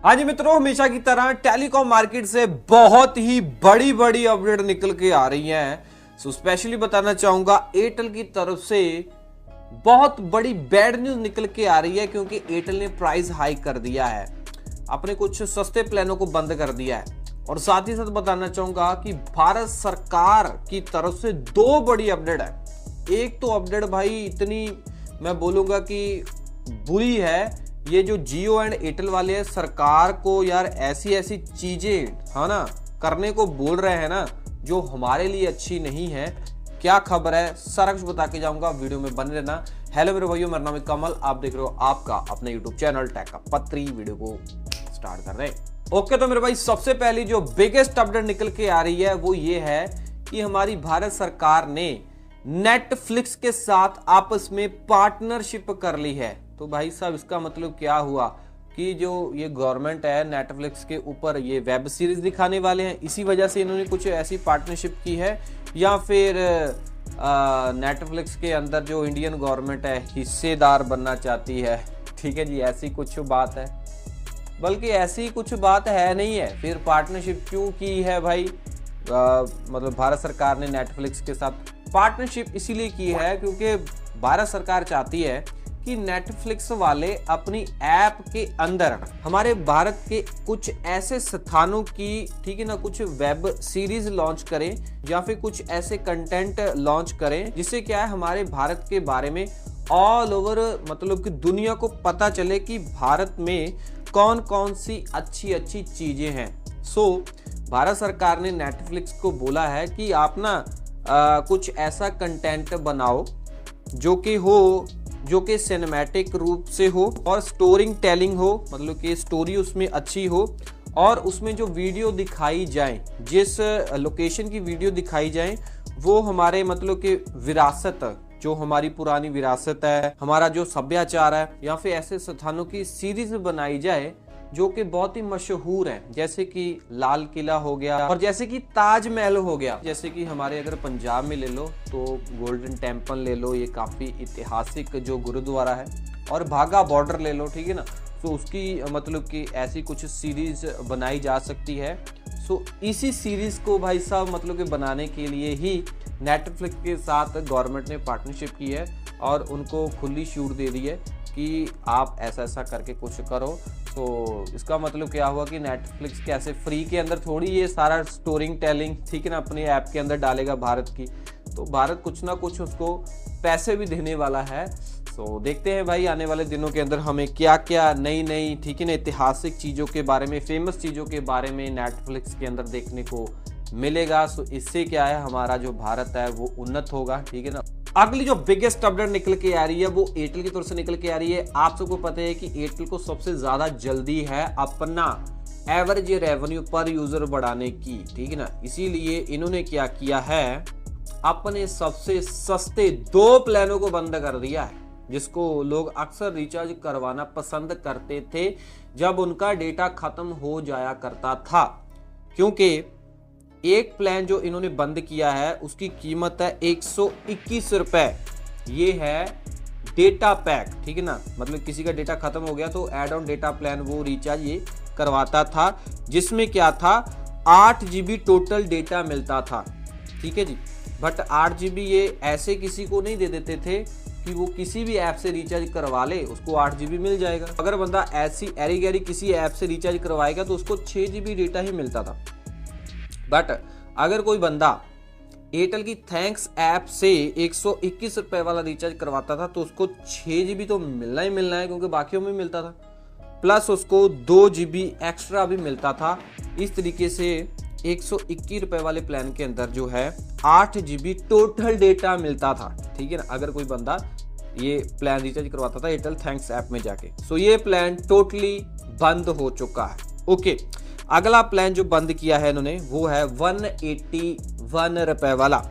हाँ जी मित्रों, हमेशा की तरह टेलीकॉम मार्केट से बहुत ही बड़ी अपडेट निकल के आ रही है। सो स्पेशली बताना चाहूंगा एयरटेल की तरफ से बहुत बड़ी बैड न्यूज निकल के आ रही है, क्योंकि एयरटेल ने प्राइस हाइक कर दिया है, अपने कुछ सस्ते प्लानों को बंद कर दिया है। और साथ ही साथ बताना चाहूंगा कि भारत सरकार की तरफ से दो बड़ी अपडेट है। एक तो अपडेट भाई इतनी मैं बोलूंगा कि बुरी है, ये जो जियो एंड एयरटेल वाले हैं सरकार को यार ऐसी ऐसी चीजें है ना करने को बोल रहे हैं ना, जो हमारे लिए अच्छी नहीं है। क्या खबर है सारा कुछ बता के जाऊंगा, वीडियो में बने रहना। हेलो मेरे भाइयों, मेरा नाम है कमल, आप देख रहे हो आपका अपने यूट्यूब चैनल टेक का पत्री। वीडियो को स्टार्ट कर रहे हैं। ओके तो मेरे भाई, सबसे पहली जो बिगेस्ट अपडेट निकल के आ रही है वो ये है कि हमारी भारत सरकार ने नेटफ्लिक्स के साथ आपस में पार्टनरशिप कर ली है। तो भाई साहब इसका मतलब क्या हुआ कि जो ये गवर्नमेंट है नेटफ्लिक्स के ऊपर ये वेब सीरीज दिखाने वाले हैं, इसी वजह से इन्होंने कुछ ऐसी पार्टनरशिप की है, या फिर नेटफ्लिक्स के अंदर जो इंडियन गवर्नमेंट है हिस्सेदार बनना चाहती है। ठीक है जी, ऐसी कुछ बात है, बल्कि ऐसी कुछ बात है नहीं है। फिर पार्टनरशिप क्यों की है भाई? मतलब भारत सरकार ने नेटफ्लिक्स के साथ पार्टनरशिप इसीलिए की है क्योंकि भारत सरकार चाहती है कि नेटफ्लिक्स वाले अपनी ऐप के अंदर हमारे भारत के कुछ ऐसे स्थानों की, ठीक है ना, कुछ वेब सीरीज लॉन्च करें या फिर कुछ ऐसे कंटेंट लॉन्च करें जिससे क्या है हमारे भारत के बारे में ऑल ओवर मतलब कि दुनिया को पता चले कि भारत में कौन कौन सी अच्छी अच्छी चीजें हैं। सो भारत सरकार ने नेटफ्लिक्स को बोला है कि आप ना कुछ ऐसा कंटेंट बनाओ जो कि सिनेमैटिक रूप से हो और स्टोरी टेलिंग हो, मतलब कि स्टोरी उसमें अच्छी हो, और उसमें जो वीडियो दिखाई जाए, जिस लोकेशन की वीडियो दिखाई जाए वो हमारे मतलब कि विरासत, जो हमारी पुरानी विरासत है, हमारा जो सभ्याचार है, या फिर ऐसे स्थानों की सीरीज बनाई जाए जो कि बहुत ही मशहूर है, जैसे कि लाल किला हो गया और जैसे कि ताजमहल हो गया। जैसे कि हमारे अगर पंजाब में ले लो तो गोल्डन टेम्पल ले लो, ये काफ़ी ऐतिहासिक जो गुरुद्वारा है, और भागा बॉर्डर ले लो, ठीक है ना। तो उसकी मतलब कि ऐसी कुछ सीरीज बनाई जा सकती है। सो इसी सीरीज को भाई साहब मतलब कि बनाने के लिए ही नेटफ्लिक्स के साथ गवर्नमेंट ने पार्टनरशिप की है और उनको खुली छूट दे दी है कि आप ऐसा ऐसा करके कुछ करो। तो इसका मतलब क्या हुआ कि नेटफ्लिक्स कैसे फ्री के अंदर थोड़ी ये सारा स्टोरी टेलिंग, ठीक है ना, अपने ऐप के अंदर डालेगा भारत की, तो भारत कुछ ना कुछ उसको पैसे भी देने वाला है। तो देखते हैं भाई आने वाले दिनों के अंदर हमें क्या क्या नई ठीक है ना ऐतिहासिक चीज़ों के बारे में, फेमस चीज़ों के बारे में नेटफ्लिक्स के अंदर देखने को मिलेगा। सो इससे क्या है हमारा जो भारत है वो उन्नत होगा, ठीक है ना। अगली जो बिगेस्ट अपडेट निकल के आ रही है वो एयरटेल की तरफ से निकल के आ रही है। आप सबको पता है कि एयरटेल को सबसे ज्यादा जल्दी है अपना एवरेज रेवेन्यू पर यूजर बढ़ाने की, ठीक है ना। इसीलिए इन्होंने क्या किया है, अपने सबसे सस्ते दो प्लानों को बंद कर दिया है, जिसको लोग अक्सर रिचार्ज करवाना पसंद करते थे जब उनका डेटा खत्म हो जाया करता था। क्योंकि एक प्लान जो इन्होंने बंद किया है उसकी कीमत है 121 रुपए। ये है डेटा पैक, ठीक है ना, मतलब किसी का डेटा खत्म हो गया तो एड ऑन डेटा प्लान वो रिचार्ज ये करवाता था, जिसमें क्या था 8 GB टोटल डेटा मिलता था, ठीक है जी। बट 8 GB ये ऐसे किसी को नहीं दे देते थे कि वो किसी भी ऐप से रिचार्ज करवा ले उसको 8 GB मिल जाएगा। अगर बंदा ऐसी एरी गैरी किसी ऐप से रिचार्ज करवाएगा तो उसको 6 GB डेटा ही मिलता था। बट अगर कोई बंदा एयरटेल की थैंक्स ऐप से 121 रुपए वाला रिचार्ज करवाता था तो उसको 6 GB तो मिलना ही मिलना है, क्योंकि बाकियों में मिलता था, प्लस उसको 2 GB एक्स्ट्रा भी मिलता था। इस तरीके से 121 रुपए वाले प्लान के अंदर जो है 8 GB टोटल डेटा मिलता था, ठीक है ना, अगर कोई बंदा ये प्लान रिचार्ज करवाता था एयरटेल थैंक्स ऐप में जाके। सो ये प्लान टोटली बंद हो चुका है। ओके, अगला प्लान जो बंद किया है इन्होंने वो है 181 रुपए वाला।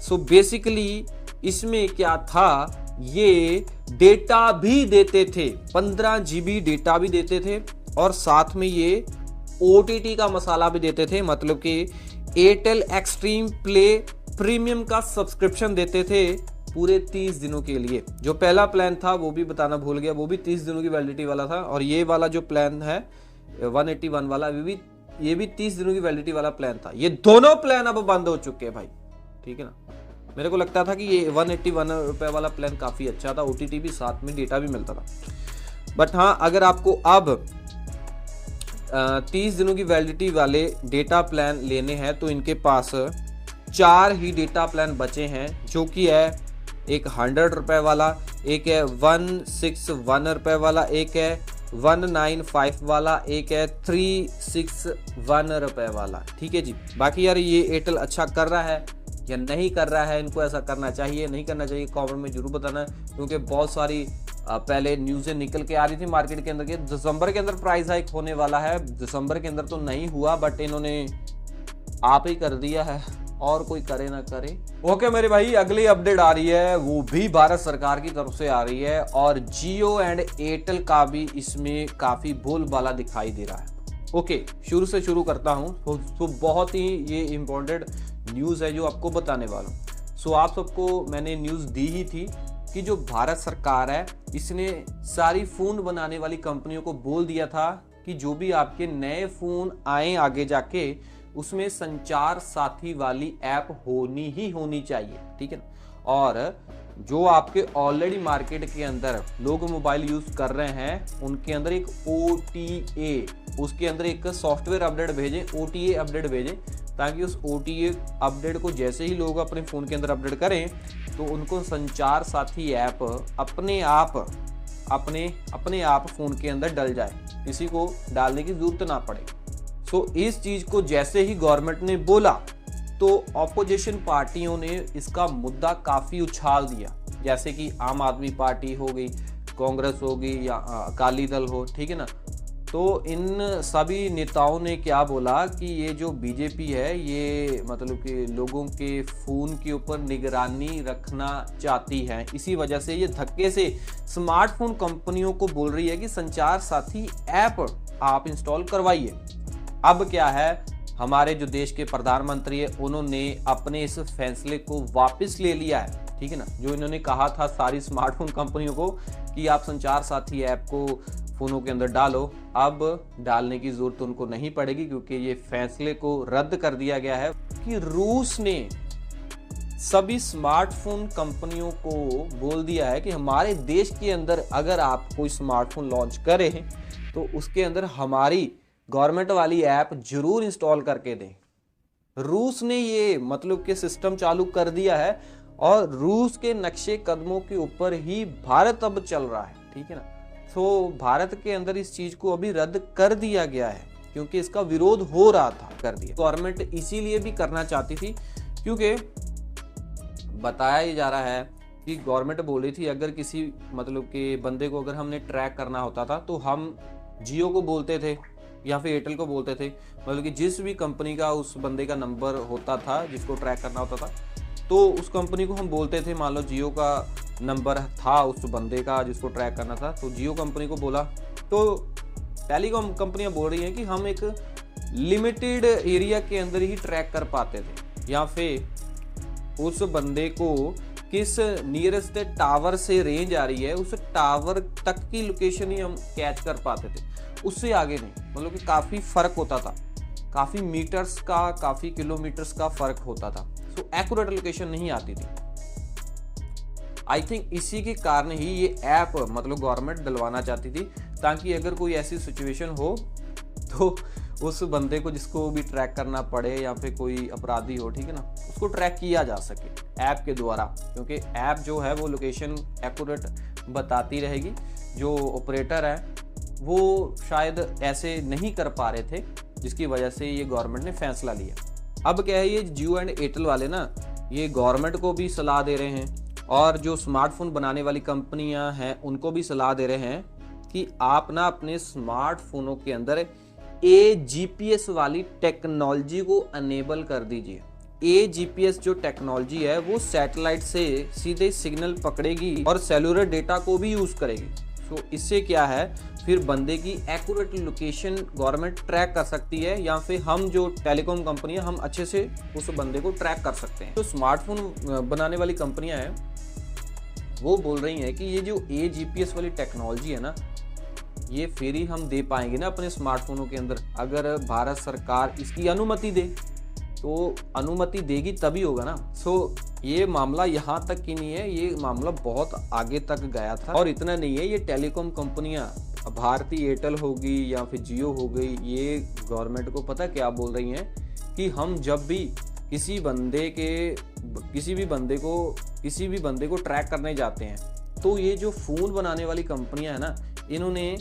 सो बेसिकली इसमें क्या था, ये डेटा भी देते थे, 15 GB डेटा भी देते थे, और साथ में ये OTT का मसाला भी देते थे, मतलब कि एयरटेल एक्सट्रीम प्ले प्रीमियम का सब्सक्रिप्शन देते थे पूरे 30 दिनों के लिए। जो पहला प्लान था वो भी बताना भूल गया, वो भी 30 दिनों की वैलिडिटी वाला था, और ये वाला जो प्लान है 181 वाला ये भी 30 दिनों की वैलिडिटी वाला प्लान था। ये दोनों प्लान अब बंद हो चुके हैं भाई, ठीक है ना। मेरे को लगता था कि ये 181 रुपए वाला प्लान काफ़ी अच्छा था, OTT भी साथ में डेटा भी मिलता था। बट हाँ, अगर आपको अब 30 दिनों की वैलिडिटी वाले डेटा प्लान लेने हैं तो इनके पास 4 ही डेटा प्लान बचे हैं, जो कि है एक 100 रुपए वाला, एक है 161 रुपए वाला, एक है 195 वाला, एक है 361 रुपए वाला, ठीक है जी। बाकी यार ये एयरटेल अच्छा कर रहा है या नहीं कर रहा है, इनको ऐसा करना चाहिए नहीं करना चाहिए, कमेंट में जरूर बताना, क्योंकि बहुत सारी पहले न्यूज़ें निकल के आ रही थी मार्केट के अंदर के दिसंबर के अंदर प्राइस हाइक होने वाला है। दिसंबर के अंदर तो नहीं हुआ, बट इन्होंने आप ही कर दिया है, और कोई करे ना करे। ओके मेरे भाई, अगली अपडेट आ रही है, वो भी भारत सरकार की तरफ से आ रही है, और जियो एंड एयरटेल का भी इसमें काफी बोलबाला दिखाई दे रहा है। ओके, शुरू से शुरू करता हूँ। तो बहुत ही ये इम्पोर्टेंट न्यूज़ है जो आपको बताने वाला हूँ। सो आप सबको मैंने न्यूज़ दी ही थी कि जो भारत सरकार है इसने सारी फ़ोन बनाने वाली कंपनियों को बोल दिया था कि जो भी आपके नए फ़ोन आए आगे जाके उसमें संचार साथी वाली ऐप होनी ही होनी चाहिए, ठीक है ना। और जो आपके ऑलरेडी मार्केट के अंदर लोग मोबाइल यूज़ कर रहे हैं उनके अंदर एक OTA, उसके अंदर एक सॉफ्टवेयर अपडेट भेजें, OTA अपडेट भेजें, ताकि उस OTA अपडेट को जैसे ही लोग अपने फ़ोन के अंदर अपडेट करें तो उनको संचार साथी ऐप अपने आप फ़ोन के अंदर डल जाए, किसी को डालने की ज़रूरत ना पड़े। सो इस चीज़ को जैसे ही गवर्नमेंट ने बोला तो ऑपोजिशन पार्टियों ने इसका मुद्दा काफ़ी उछाल दिया, जैसे कि आम आदमी पार्टी हो गई, कांग्रेस हो गई या अकाली दल हो, ठीक है ना। तो इन सभी नेताओं ने क्या बोला कि ये जो बीजेपी है ये मतलब कि लोगों के फ़ोन के ऊपर निगरानी रखना चाहती है, इसी वजह से ये धक्के से स्मार्टफोन कंपनियों को बोल रही है कि संचार साथी ऐप आप इंस्टॉल करवाइए। अब क्या है, हमारे जो देश के प्रधानमंत्री है उन्होंने अपने इस फैसले को वापस ले लिया है, ठीक है ना। जो इन्होंने कहा था सारी स्मार्टफोन कंपनियों को कि आप संचार साथी ऐप को फ़ोनों के अंदर डालो, अब डालने की ज़रूरत उनको नहीं पड़ेगी, क्योंकि ये फैसले को रद्द कर दिया गया है कि रूस ने सभी स्मार्टफोन कंपनियों को बोल दिया है कि हमारे देश के अंदर अगर आप कोई स्मार्टफोन लॉन्च करें तो उसके अंदर हमारी गवर्नमेंट वाली ऐप जरूर इंस्टॉल करके दें। रूस ने ये मतलब कि सिस्टम चालू कर दिया है, और रूस के नक्शे कदमों के ऊपर ही भारत अब चल रहा है, ठीक है ना। तो भारत के अंदर इस चीज को अभी रद्द कर दिया गया है, क्योंकि इसका विरोध हो रहा था, कर दिया। गवर्नमेंट इसीलिए भी करना चाहती थी क्योंकि बताया ही जा रहा है कि गवर्नमेंट बोल रही थी अगर किसी मतलब कि बंदे को अगर हमने ट्रैक करना होता था तो हम जियो को बोलते थे या फिर एयरटेल को बोलते थे, मतलब कि जिस भी कंपनी का उस बंदे का नंबर होता था जिसको ट्रैक करना होता था तो उस कंपनी को हम बोलते थे। मान लो जियो का नंबर था उस बंदे का जिसको ट्रैक करना था तो जियो कंपनी को बोला, तो टेलीकॉम कंपनियां बोल रही हैं कि हम एक लिमिटेड एरिया के अंदर ही ट्रैक कर पाते थे, या फिर उस बंदे को किस नियरेस्ट टावर से रेंज आ रही है उस टावर तक की लोकेशन ही हम कैच कर पाते थे, उससे आगे नहीं। मतलब कि काफ़ी फ़र्क होता था, काफ़ी मीटर्स का, काफ़ी किलोमीटर्स का फ़र्क होता था, तो एक्यूरेट लोकेशन नहीं आती थी। आई थिंक इसी के कारण ही ये ऐप मतलब गवर्नमेंट डलवाना चाहती थी, ताकि अगर कोई ऐसी सिचुएशन हो तो उस बंदे को जिसको भी ट्रैक करना पड़े या फिर कोई अपराधी हो, ठीक है ना, उसको ट्रैक किया जा सके ऐप के द्वारा, क्योंकि ऐप जो है वो लोकेशन एक्यूरेट बताती रहेगी। जो ऑपरेटर है वो शायद ऐसे नहीं कर पा रहे थे, जिसकी वजह से ये गवर्नमेंट ने फैसला लिया। अब क्या है, ये जियो एंड एयरटेल वाले ना ये गवर्नमेंट को भी सलाह दे रहे हैं और जो स्मार्टफोन बनाने वाली कंपनियां हैं उनको भी सलाह दे रहे हैं कि आप ना अपने स्मार्टफोनों के अंदर AGPS वाली टेक्नोलॉजी को अनेबल कर दीजिए। AGPS जो टेक्नोलॉजी है वो सैटेलाइट से सीधे सिग्नल पकड़ेगी और सेलुलर डेटा को भी यूज़ करेगी। तो इससे क्या है, फिर बंदे की एक्यूरेट लोकेशन गवर्नमेंट ट्रैक कर सकती है, या फिर हम जो टेलीकॉम कंपनी है हम अच्छे से उस बंदे को ट्रैक कर सकते हैं। तो स्मार्टफोन बनाने वाली कंपनियां हैं वो बोल रही हैं कि ये जो AGPS वाली टेक्नोलॉजी है ना, ये फ्री हम दे पाएंगे ना अपने स्मार्टफोनों के अंदर, अगर भारत सरकार इसकी अनुमति दे, तो अनुमति देगी तभी होगा ना। सो ये मामला यहाँ तक ही नहीं है, ये मामला बहुत आगे तक गया था। और इतना नहीं है, ये टेलीकॉम कंपनियां, भारती एयरटेल होगी या फिर जियो हो गई, ये गवर्नमेंट को पता क्या बोल रही हैं कि हम जब भी किसी भी बंदे को ट्रैक करने जाते हैं, तो ये जो फ़ोन बनाने वाली कंपनियां है ना, इन्होंने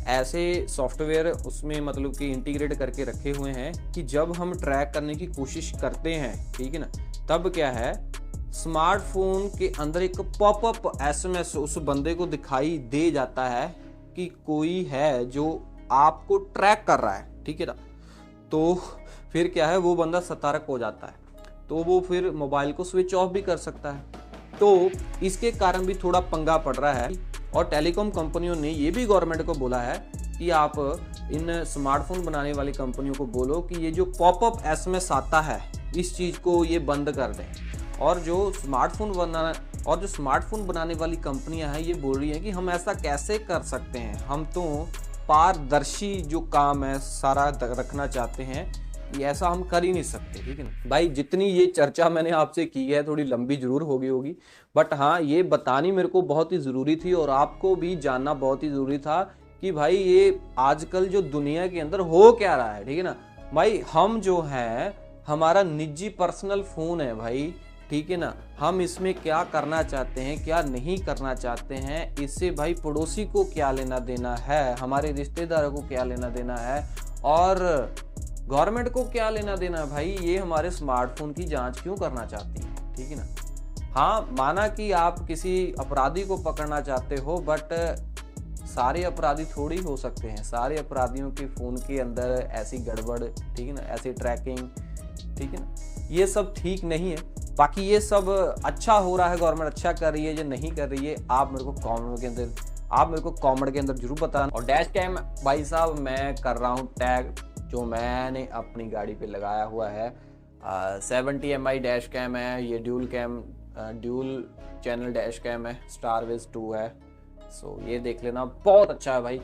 ऐसे सॉफ्टवेयर उसमें मतलब कि इंटीग्रेट करके रखे हुए हैं कि जब हम ट्रैक करने की कोशिश करते हैं, ठीक है ना, तब क्या है, स्मार्टफोन के अंदर एक पॉपअप एसएमएस उस बंदे को दिखाई दे जाता है कि कोई है जो आपको ट्रैक कर रहा है, ठीक है ना। तो फिर क्या है, वो बंदा सतर्क हो जाता है, तो वो फिर मोबाइल को स्विच ऑफ भी कर सकता है। तो इसके कारण भी थोड़ा पंगा पड़ रहा है। और टेलीकॉम कंपनियों ने ये भी गवर्नमेंट को बोला है कि आप इन स्मार्टफोन बनाने वाली कंपनियों को बोलो कि ये जो पॉपअप एसएमएस आता है, इस चीज़ को ये बंद कर दें। और जो स्मार्टफोन बनाने वाली कंपनियां हैं, ये बोल रही हैं कि हम ऐसा कैसे कर सकते हैं, हम तो पारदर्शी जो काम है सारा रखना चाहते हैं, ये ऐसा हम कर ही नहीं सकते, ठीक है ना भाई। जितनी ये चर्चा मैंने आपसे की है थोड़ी लंबी जरूर होगी, बट हाँ, ये बतानी मेरे को बहुत ही ज़रूरी थी और आपको भी जानना बहुत ही ज़रूरी था कि भाई ये आजकल जो दुनिया के अंदर हो क्या रहा है, ठीक है ना भाई। हम जो है, हमारा निजी पर्सनल फ़ोन है भाई, ठीक है ना, हम इसमें क्या करना चाहते हैं, क्या नहीं करना चाहते हैं, इससे भाई पड़ोसी को क्या लेना देना है, हमारे रिश्तेदारों को क्या लेना देना है, और गवर्नमेंट को क्या लेना देना है भाई, ये हमारे स्मार्टफोन की जांच क्यों करना चाहती है, ठीक है ना। हाँ, माना कि आप किसी अपराधी को पकड़ना चाहते हो, बट सारे अपराधी थोड़ी हो सकते हैं, सारे अपराधियों के फ़ोन के अंदर ऐसी गड़बड़, ठीक है ना, ऐसी ट्रैकिंग, ठीक है ना, ये सब ठीक नहीं है। बाकी ये सब अच्छा हो रहा है, गवर्नमेंट अच्छा कर रही है या नहीं कर रही है, आप मेरे को कमेंट के अंदर जरूर बताना। और डैश कैम भाई साहब मैं कर रहा हूँ टैग, जो मैंने अपनी गाड़ी पे लगाया हुआ है, 70 MI डैश कैम है, ये ड्यूल चैनल डैश कैम है, स्टारविज 2 है। सो ये देख लेना, बहुत अच्छा है भाई।